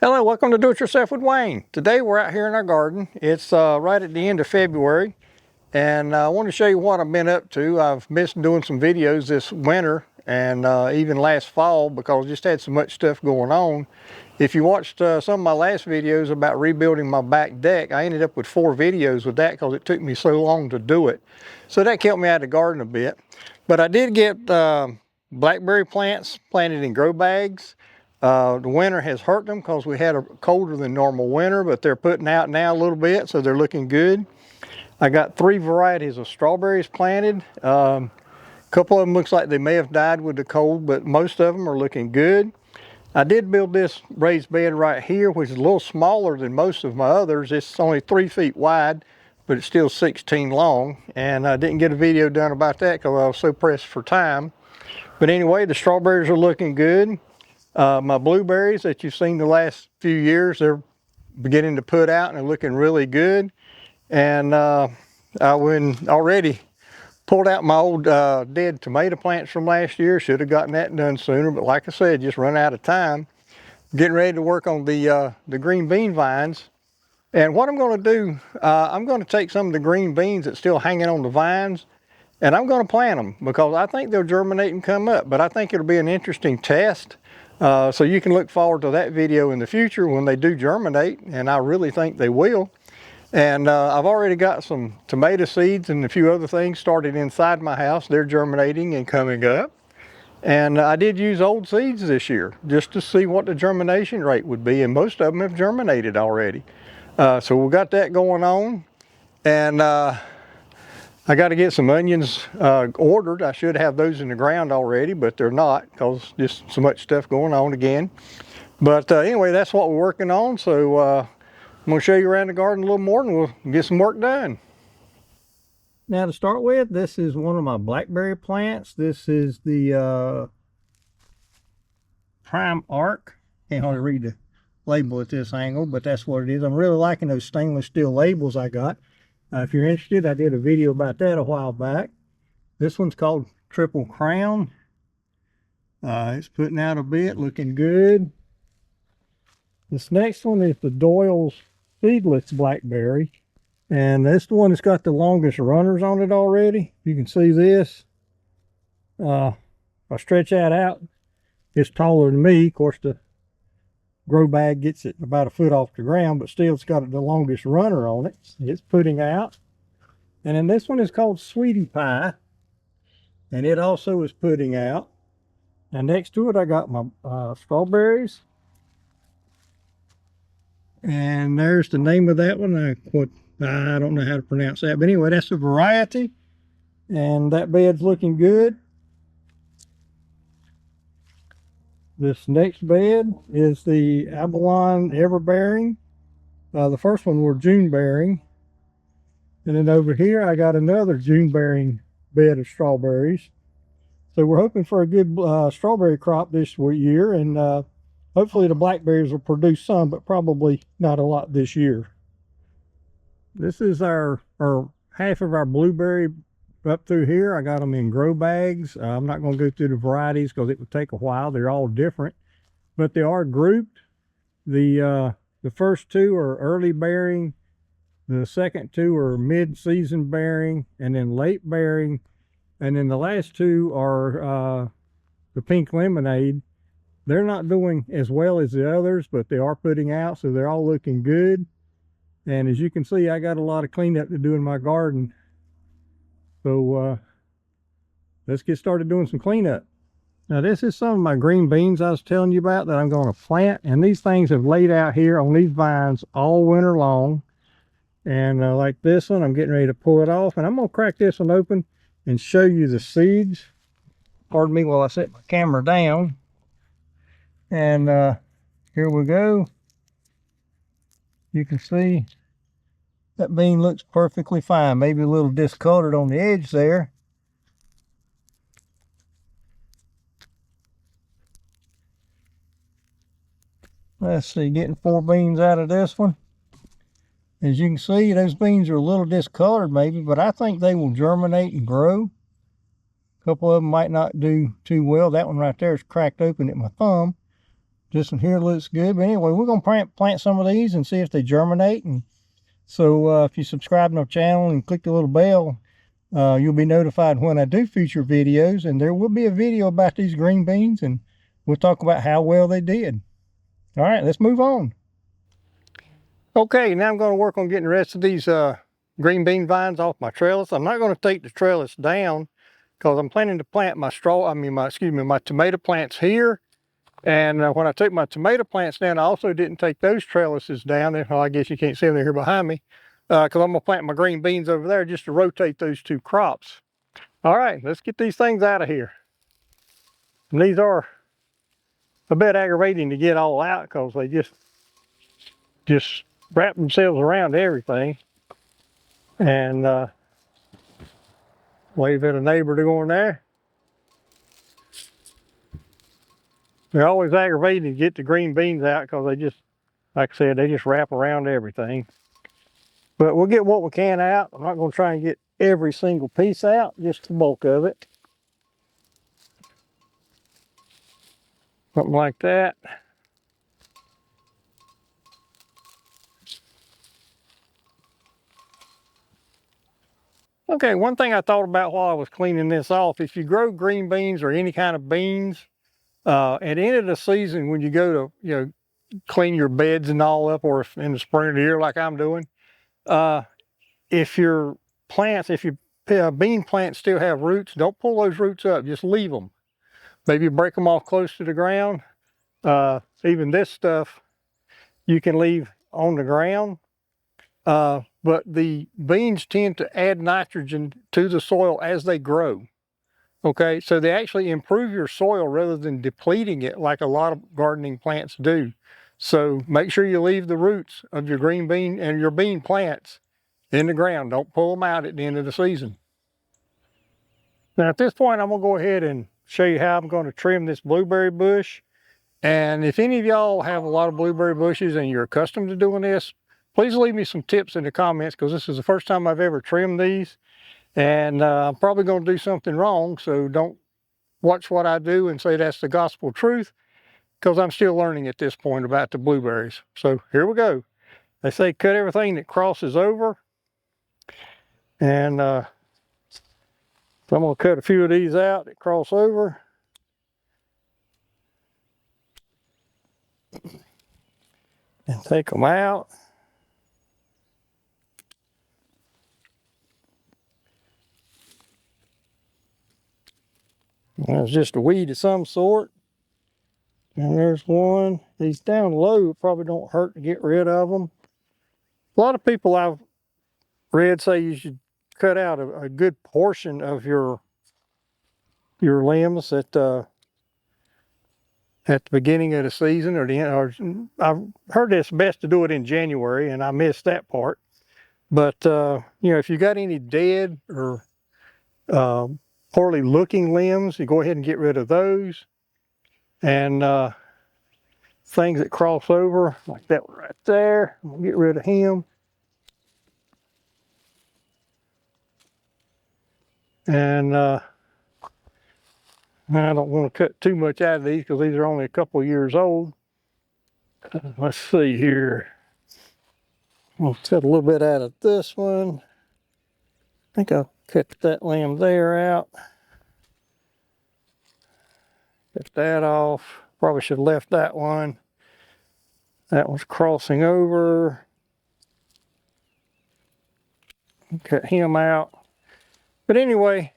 Hello, welcome to Do It Yourself with Wayne. Today we're out here in our garden. It's right at the end of February, and I want to show you what I've been up to. I've missed doing some videos this winter and even last fall because I just had so much stuff going on. If you watched some of my last videos about rebuilding my back deck, I ended up with 4 videos with that because it took me so long to do it. So that kept me out of the garden a bit. But I did get blackberry plants planted in grow bags. The winter has hurt them because we had a colder than normal winter, but they're putting out now a little bit, so they're looking good. I got 3 varieties of strawberries planted. A couple of them looks like they may have died with the cold, but most of them are looking good. I did build this raised bed right here, which is a little smaller than most of my others. It's only 3 feet wide, but it's still 16 long, and I didn't get a video done about that because I was so pressed for time. But anyway, the strawberries are looking good. My blueberries that you've seen the last few years, they're beginning to put out and they're looking really good. And I already pulled out my old dead tomato plants from last year. Should have gotten that done sooner, but like I said, just run out of time. Getting ready to work on the green bean vines. And what I'm going to do, I'm going to take some of the green beans that's still hanging on the vines, and I'm going to plant them because I think they'll germinate and come up. But I think it'll be an interesting test. So you can look forward to that video in the future when they do germinate, and I really think they will. And I've already got some tomato seeds and a few other things started inside my house. They're germinating and coming up. And I did use old seeds this year just to see what the germination rate would be, and most of them have germinated already. So we've got that going on. And I got to get some onions ordered. I should have those in the ground already, but they're not because just so much stuff going on again. But anyway, that's what we're working on. So I'm going to show you around the garden a little more and we'll get some work done. Now to start with, this is one of my blackberry plants. This is the Prime Arc. Can't hardly read the label at this angle, but that's what it is. I'm really liking those stainless steel labels I got. If you're interested, I did a video about that a while back. This one's called Triple Crown. It's putting out a bit, looking good. This next one is the Doyle's Seedless Blackberry. And this one has got the longest runners on it already. You can see this. If I stretch that out, it's taller than me. Of course, the grow bag gets it about 1 foot off the ground, but still it's got the longest runner on it. It's putting out. And then this one is called Sweetie Pie, and it also is putting out. And next to it I got my strawberries, and there's the name of that one. I don't know how to pronounce that, but anyway, that's a variety, and that bed's looking good. This next bed is the Abalone Everbearing. The first one were June bearing. And then over here I got another June bearing bed of strawberries. So we're hoping for a good strawberry crop this year, and hopefully the blackberries will produce some, but probably not a lot this year. This is our half of our blueberry up through here. I got them in grow bags. I'm not going to go through the varieties because it would take a while. They're all different, but they are grouped. The first 2 are early bearing, the second 2 are mid-season bearing, and then late bearing, and then the last 2 are the pink lemonade. They're not doing as well as the others, but they are putting out, so they're all looking good. And as you can see, I got a lot of cleanup to do in my garden. So let's get started doing some cleanup. Now this is some of my green beans I was telling you about that I'm going to plant. And these things have laid out here on these vines all winter long. And like this one, I'm getting ready to pull it off. And I'm going to crack this one open and show you the seeds. Pardon me while I set my camera down. And here we go. You can see that bean looks perfectly fine. Maybe a little discolored on the edge there. Let's see, getting 4 beans out of this one. As you can see, those beans are a little discolored maybe, but I think they will germinate and grow. A couple of them might not do too well. That one right there is cracked open at my thumb. This one here looks good. But anyway, we're going to plant some of these and see if they germinate. And so if you subscribe to our channel and click the little bell, you'll be notified when I do future videos. And there will be a video about these green beans, and we'll talk about how well they did. All right, let's move on. Okay, now I'm going to work on getting the rest of these green bean vines off my trellis. I'm not going to take the trellis down because I'm planning to plant my my tomato plants here. And when I took my tomato plants down, I also didn't take those trellises down. Well, I guess you can't see them, they're here behind me, because I'm going to plant my green beans over there just to rotate those two crops. All right, let's get these things out of here. And these are a bit aggravating to get all out because they just wrap themselves around everything. And wave at a neighbor to go in there. They're always aggravating to get the green beans out because they just, like I said, they just wrap around everything. But we'll get what we can out. I'm not going to try and get every single piece out, just the bulk of it. Something like that. Okay, one thing I thought about while I was cleaning this off, if you grow green beans or any kind of beans, at the end of the season when you go to clean your beds and all up, or if in the spring of the year like I'm doing, if your bean plants still have roots, don't pull those roots up, just leave them. Maybe break them off close to the ground. Even this stuff you can leave on the ground. But the beans tend to add nitrogen to the soil as they grow. Okay, so they actually improve your soil rather than depleting it like a lot of gardening plants do. So make sure you leave the roots of your green bean and your bean plants in the ground. Don't pull them out at the end of the season. Now at this point, I'm gonna go ahead and show you how I'm gonna trim this blueberry bush. And if any of y'all have a lot of blueberry bushes and you're accustomed to doing this, please leave me some tips in the comments, because this is the first time I've ever trimmed these. And I'm probably going to do something wrong, so don't watch what I do and say that's the gospel truth, because I'm still learning at this point about the blueberries. So here we go. They say cut everything that crosses over. And so I'm going to cut a few of these out that cross over. And take them out. That's just a weed of some sort. And there's one. These down low probably don't hurt to get rid of them. A lot of people I've read say you should cut out a good portion of your limbs at the beginning of the season or the end. Or I've heard it's best to do it in January, and I missed that part. But if you got any dead or poorly looking limbs, you go ahead and get rid of those. And things that cross over, like that one right there, we'll get rid of him. And I don't want to cut too much out of these because these are only a couple of years old. Let's see here. I'll cut a little bit out of this one. I think I'll cut that limb there out. Cut that off. Probably should have left that one. That one's crossing over. Cut him out. But anyway,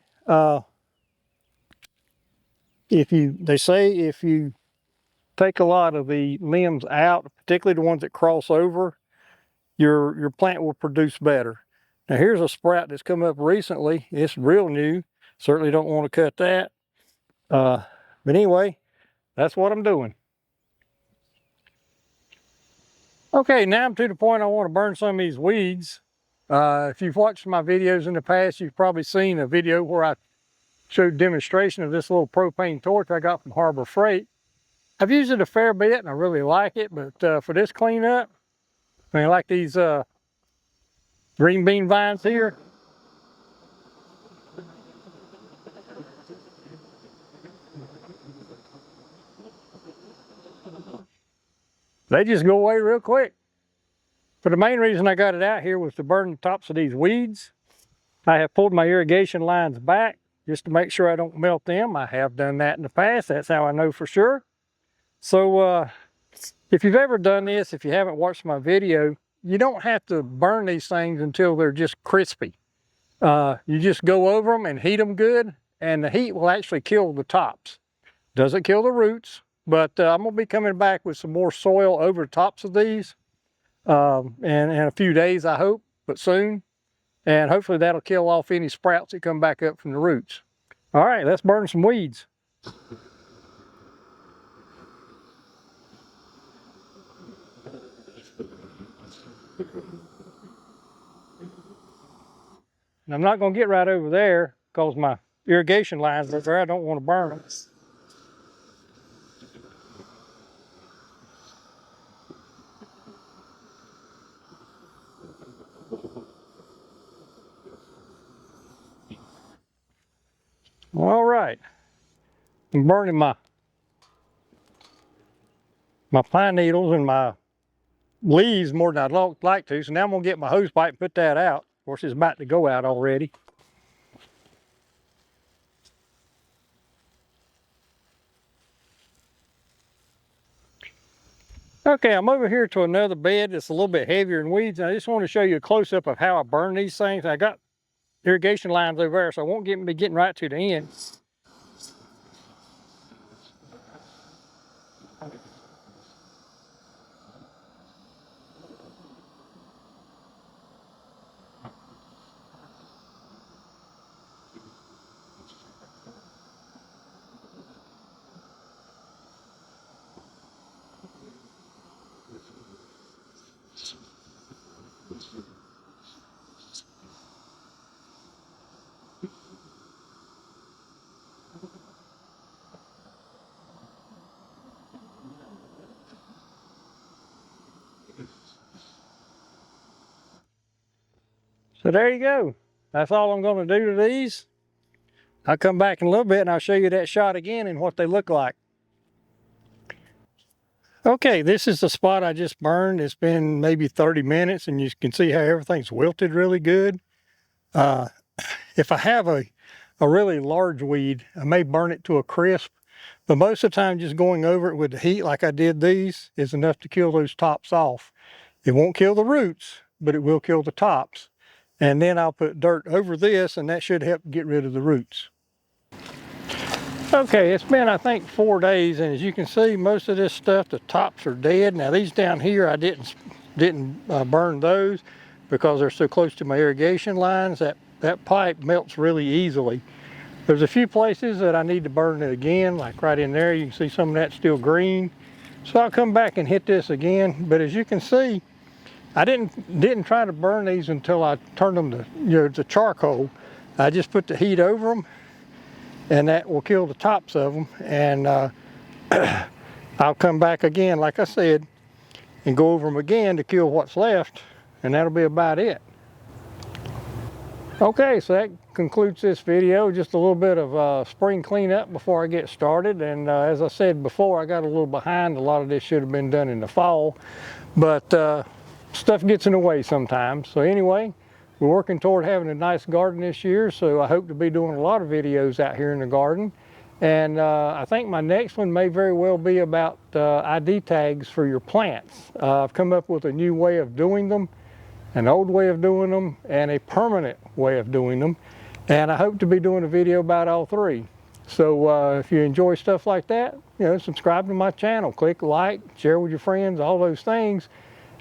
they say if you take a lot of the limbs out, particularly the ones that cross over, your plant will produce better. Now here's a sprout that's come up recently. It's real new. Certainly don't want to cut that. But anyway, that's what I'm doing. Okay, now I'm to the point I want to burn some of these weeds. If you've watched my videos in the past, you've probably seen a video where I showed demonstration of this little propane torch I got from Harbor Freight. I've used it a fair bit and I really like it, but for this cleanup, I mean, like these green bean vines here. They just go away real quick. But the main reason I got it out here was to burn the tops of these weeds. I have pulled my irrigation lines back just to make sure I don't melt them. I have done that in the past. That's how I know for sure. So if you've ever done this, if you haven't watched my video, you don't have to burn these things until they're just crispy. You just go over them and heat them good, and the heat will actually kill the tops. Doesn't kill the roots, but I'm going to be coming back with some more soil over the tops of these in a few days, I hope, but soon. And hopefully that'll kill off any sprouts that come back up from the roots. All right, let's burn some weeds. And I'm not going to get right over there because my irrigation lines are there. I don't want to burn them. All right, I'm burning my pine needles and my leaves more than I'd like to. So now I'm gonna get my hose pipe and put that out. Of course, it's about to go out already. Okay, I'm over here to another bed that's a little bit heavier in weeds. And I just want to show you a close-up of how I burn these things. I got irrigation lines over there, so I won't be getting right to the end. So there you go. That's all I'm going to do to these. I'll come back in a little bit and I'll show you that shot again and what they look like. Okay, this is the spot I just burned. It's been maybe 30 minutes and you can see how everything's wilted really good. If I have a really large weed, I may burn it to a crisp, but most of the time just going over it with the heat like I did these is enough to kill those tops off. It won't kill the roots, but it will kill the tops. And then I'll put dirt over this and that should help get rid of the roots. Okay, it's been I think 4 days, and as you can see, most of this stuff, the tops are dead. Now these down here, I didn't burn those because they're so close to my irrigation lines. That pipe melts really easily. There's a few places that I need to burn it again, like right in there. You can see some of that's still green. So I'll come back and hit this again. But as you can see, I didn't try to burn these until I turned them to charcoal. I just put the heat over them, and that will kill the tops of them. And I'll come back again, like I said, and go over them again to kill what's left, and that'll be about it. Okay, so that concludes this video. Just a little bit of spring cleanup before I get started. And as I said before, I got a little behind. A lot of this should have been done in the fall, but stuff gets in the way sometimes. So anyway, we're working toward having a nice garden this year, so I hope to be doing a lot of videos out here in the garden. And I think my next one may very well be about ID tags for your plants. I've come up with a new way of doing them, an old way of doing them, and a permanent way of doing them. And I hope to be doing a video about all three. So if you enjoy stuff like that, subscribe to my channel, click like, share with your friends, all those things.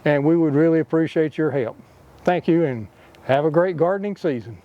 And we would really appreciate your help. Thank you, and have a great gardening season.